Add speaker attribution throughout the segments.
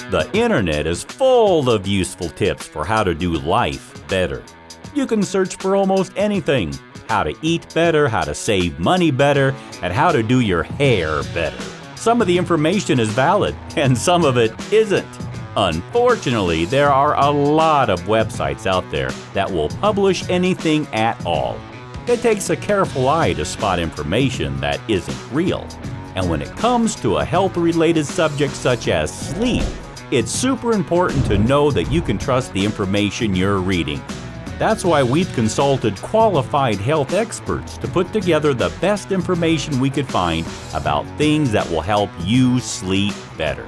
Speaker 1: The internet is full of useful tips for how to do life better. You can search for almost anything: how to eat better, how to save money better, and how to do your hair better. Some of the information is valid, and some of it isn't. Unfortunately, there are a lot of websites out there that will publish anything at all. It takes a careful eye to spot information that isn't real. And when it comes to a health-related subject such as sleep, it's super important to know that you can trust the information you're reading. That's why we've consulted qualified health experts to put together the best information we could find about things that will help you sleep better.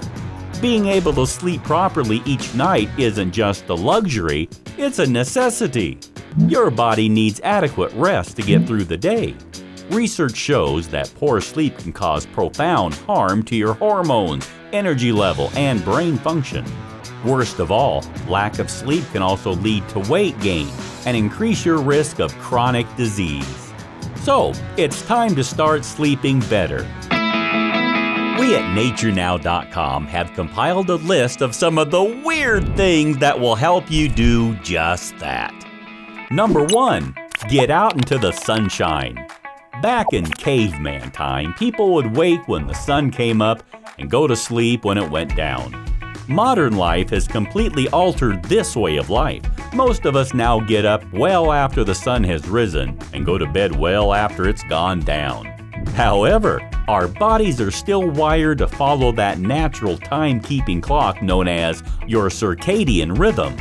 Speaker 1: Being able to sleep properly each night isn't just a luxury, it's a necessity. Your body needs adequate rest to get through the day. Research shows that poor sleep can cause profound harm to your hormones, energy level, and brain function. Worst of all, lack of sleep can also lead to weight gain and increase your risk of chronic disease. So, it's time to start sleeping better. We at NatureNow.com have compiled a list of some of the weird things that will help you do just that. Number 1. Get out into the sunshine. Back in caveman time, people would wake when the sun came up and go to sleep when it went down. Modern life has completely altered this way of life. Most of us now get up well after the sun has risen and go to bed well after it's gone down. However, our bodies are still wired to follow that natural time-keeping clock known as your circadian rhythm.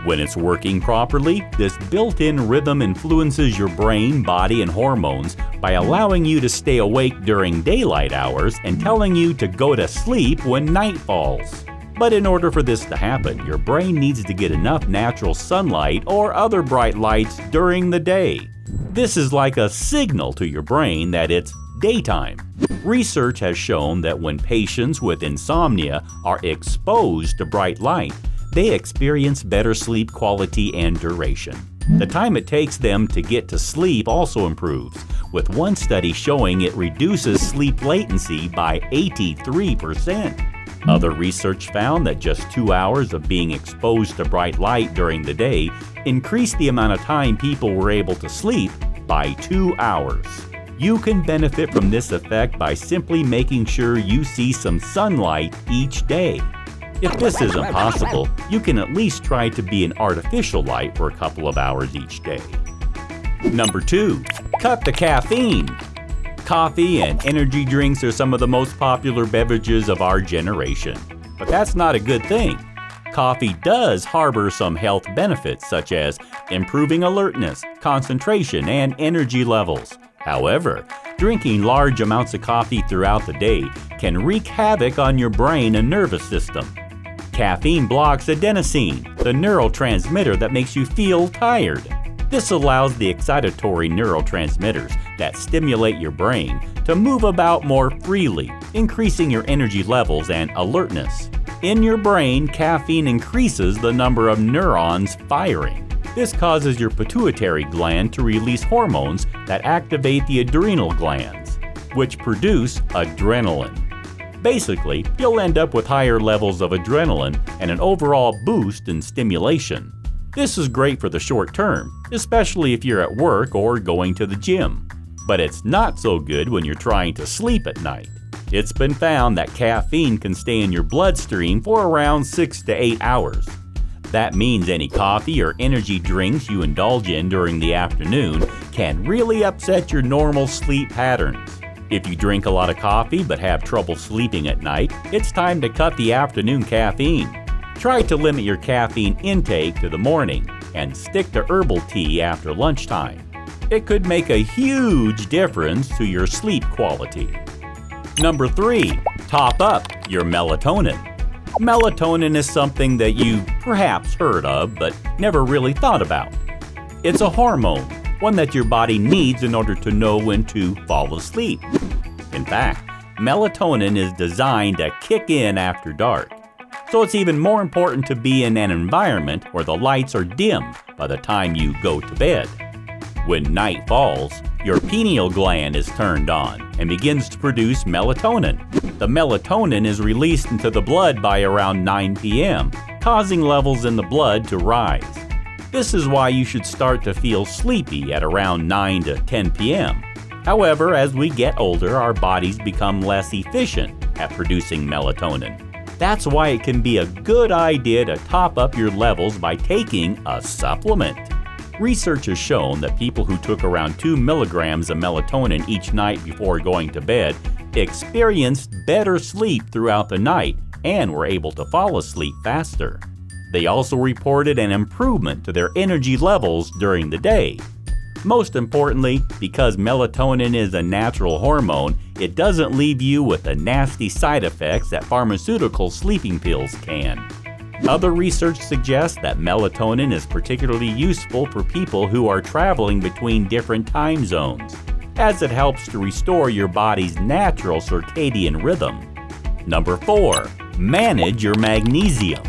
Speaker 1: When it's working properly, this built-in rhythm influences your brain, body, and hormones by allowing you to stay awake during daylight hours and telling you to go to sleep when night falls. But in order for this to happen, your brain needs to get enough natural sunlight or other bright lights during the day. This is like a signal to your brain that it's daytime. Research has shown that when patients with insomnia are exposed to bright light, they experience better sleep quality and duration. The time it takes them to get to sleep also improves, with one study showing it reduces sleep latency by 83%. Other research found that just 2 hours of being exposed to bright light during the day increased the amount of time people were able to sleep by 2 hours. You can benefit from this effect by simply making sure you see some sunlight each day. If this isn't possible, you can at least try to be in artificial light for a couple of hours each day. Number 2. Cut the caffeine. Coffee and energy drinks are some of the most popular beverages of our generation. But that's not a good thing. Coffee does harbor some health benefits such as improving alertness, concentration, and energy levels. However, drinking large amounts of coffee throughout the day can wreak havoc on your brain and nervous system. Caffeine blocks adenosine, the neurotransmitter that makes you feel tired. This allows the excitatory neurotransmitters that stimulate your brain to move about more freely, increasing your energy levels and alertness. In your brain, caffeine increases the number of neurons firing. This causes your pituitary gland to release hormones that activate the adrenal glands, which produce adrenaline. Basically, you'll end up with higher levels of adrenaline and an overall boost in stimulation. This is great for the short term, especially if you're at work or going to the gym. But it's not so good when you're trying to sleep at night. It's been found that caffeine can stay in your bloodstream for around 6 to 8 hours. That means any coffee or energy drinks you indulge in during the afternoon can really upset your normal sleep patterns. If you drink a lot of coffee but have trouble sleeping at night, it's time to cut the afternoon caffeine. Try to limit your caffeine intake to the morning and stick to herbal tea after lunchtime. It could make a huge difference to your sleep quality. Number 3. Top up your melatonin. Melatonin is something that you perhaps heard of but never really thought about. It's a hormone, one that your body needs in order to know when to fall asleep. In fact, melatonin is designed to kick in after dark. So it's even more important to be in an environment where the lights are dim by the time you go to bed. When night falls, your pineal gland is turned on and begins to produce melatonin. The melatonin is released into the blood by around 9 p.m., causing levels in the blood to rise. This is why you should start to feel sleepy at around 9 to 10 p.m. However, as we get older, our bodies become less efficient at producing melatonin. That's why it can be a good idea to top up your levels by taking a supplement. Research has shown that people who took around 2 milligrams of melatonin each night before going to bed experienced better sleep throughout the night and were able to fall asleep faster. They also reported an improvement to their energy levels during the day. Most importantly, because melatonin is a natural hormone, it doesn't leave you with the nasty side effects that pharmaceutical sleeping pills can. Other research suggests that melatonin is particularly useful for people who are traveling between different time zones, as it helps to restore your body's natural circadian rhythm. Number 4. Manage your magnesium.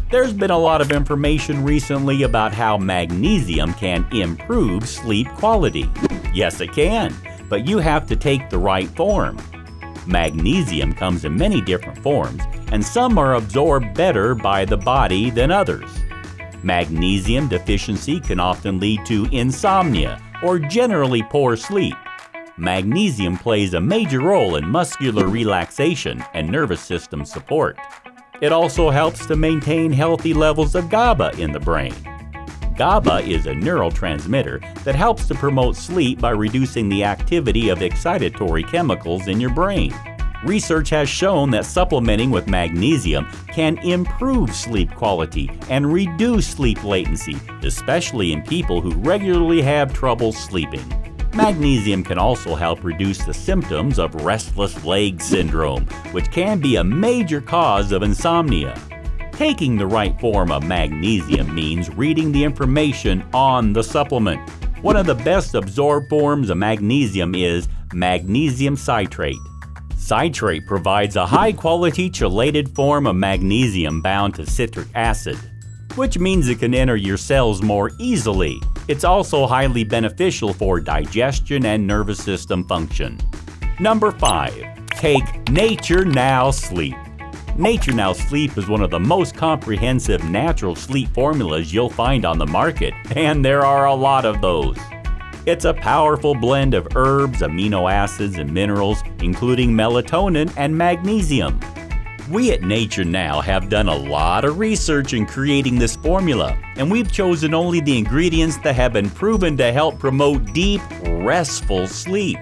Speaker 1: There's been a lot of information recently about how magnesium can improve sleep quality. Yes, it can, but you have to take the right form. Magnesium comes in many different forms, and some are absorbed better by the body than others. Magnesium deficiency can often lead to insomnia or generally poor sleep. Magnesium plays a major role in muscular relaxation and nervous system support. It also helps to maintain healthy levels of GABA in the brain. GABA is a neurotransmitter that helps to promote sleep by reducing the activity of excitatory chemicals in your brain. Research has shown that supplementing with magnesium can improve sleep quality and reduce sleep latency, especially in people who regularly have trouble sleeping. Magnesium can also help reduce the symptoms of restless leg syndrome, which can be a major cause of insomnia. Taking the right form of magnesium means reading the information on the supplement. One of the best absorbed forms of magnesium is magnesium citrate. Citrate provides a high-quality chelated form of magnesium bound to citric acid, which means it can enter your cells more easily. It's also highly beneficial for digestion and nervous system function. Number 5. Take Nature Now Sleep. Nature Now Sleep is one of the most comprehensive natural sleep formulas you'll find on the market, and there are a lot of those. It's a powerful blend of herbs, amino acids, and minerals, including melatonin and magnesium. We at Nature Now have done a lot of research in creating this formula, and we've chosen only the ingredients that have been proven to help promote deep, restful sleep,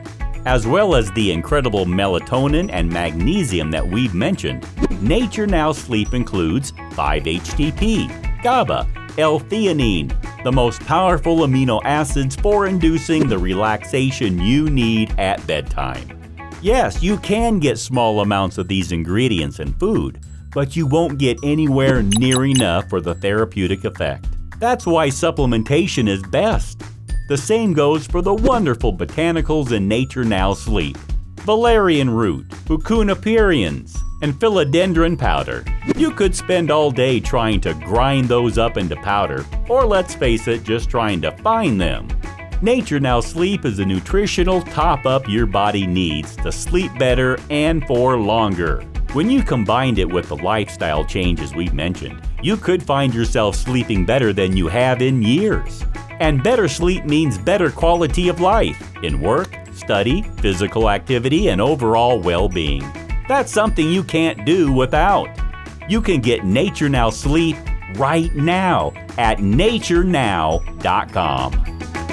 Speaker 1: as well as the incredible melatonin and magnesium that we've mentioned. Nature Now Sleep includes 5-HTP, GABA, L-theanine, the most powerful amino acids for inducing the relaxation you need at bedtime. Yes, you can get small amounts of these ingredients in food, but you won't get anywhere near enough for the therapeutic effect. That's why supplementation is best. The same goes for the wonderful botanicals in Nature Now Sleep: valerian root, buccinaperians, and philodendron powder. You could spend all day trying to grind those up into powder, or let's face it, just trying to find them. Nature Now Sleep is a nutritional top-up your body needs to sleep better and for longer. When you combined it with the lifestyle changes we've mentioned, you could find yourself sleeping better than you have in years. And better sleep means better quality of life in work, study, physical activity, and overall well-being. That's something you can't do without. You can get Nature Now Sleep right now at naturenow.com.